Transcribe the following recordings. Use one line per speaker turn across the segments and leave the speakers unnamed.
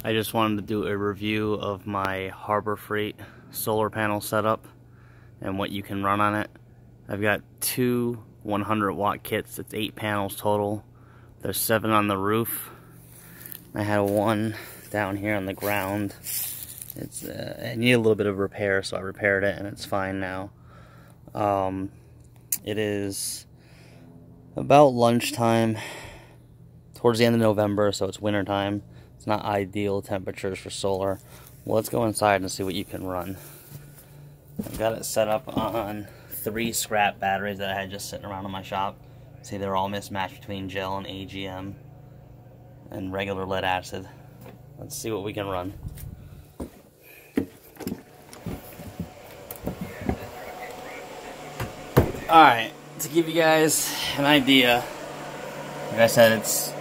I just wanted to do a review of my Harbor Frieght solar panel setup and what you can run on it. I've got two 100-watt kits. It's 8 panels total. There's 7 on the roof. I had one down here on the ground. It's I need a little bit of repair, so I repaired it and it's fine now. It is about lunchtime, towards the end of November, so it's winter time. It's not ideal temperatures for solar. Well, let's go inside and see what you can run. I've got it set up on 3 scrap batteries that I had just sitting around in my shop. See, they're all mismatched between gel and AGM and regular lead acid. Let's see what we can run. Alright, to give you guys an idea, like I said, it's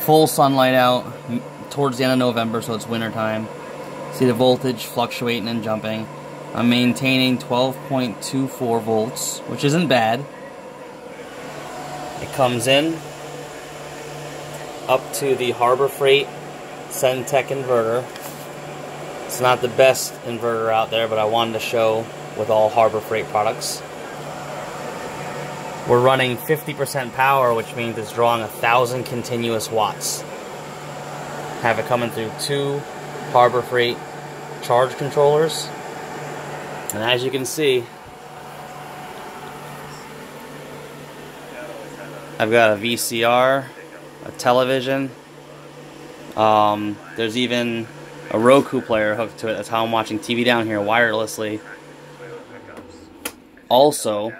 full sunlight out towards the end of November, so it's winter time. See the voltage fluctuating and jumping. I'm maintaining 12.24 volts, which isn't bad. It comes in up to the Harbor Frieght Sentech inverter. It's not the best inverter out there, but I wanted to show with all Harbor Frieght products. We're running 50% power, which means it's drawing 1,000 continuous watts. Have it coming through 2 Harbor Frieght charge controllers. And as you can see, I've got a VCR, a television. There's even a Roku player hooked to it. That's how I'm watching TV down here wirelessly. Also,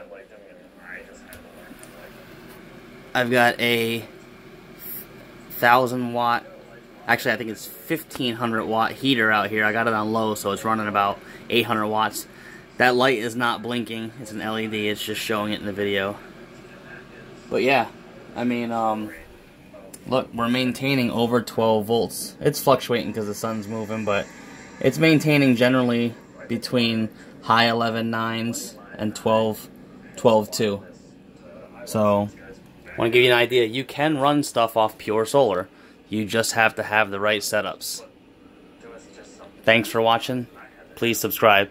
I've got a 1,000-watt, actually I think it's 1,500-watt heater out here. I got it on low, so it's running about 800 watts. That light is not blinking. It's an LED. It's just showing it in the video. But yeah, I mean, look, we're maintaining over 12 volts. It's fluctuating because the sun's moving, but it's maintaining generally between high 11.9s and 12.2. So, I want to give you an idea. You can run stuff off pure solar. You just have to have the right setups. Thanks for watching. Please subscribe.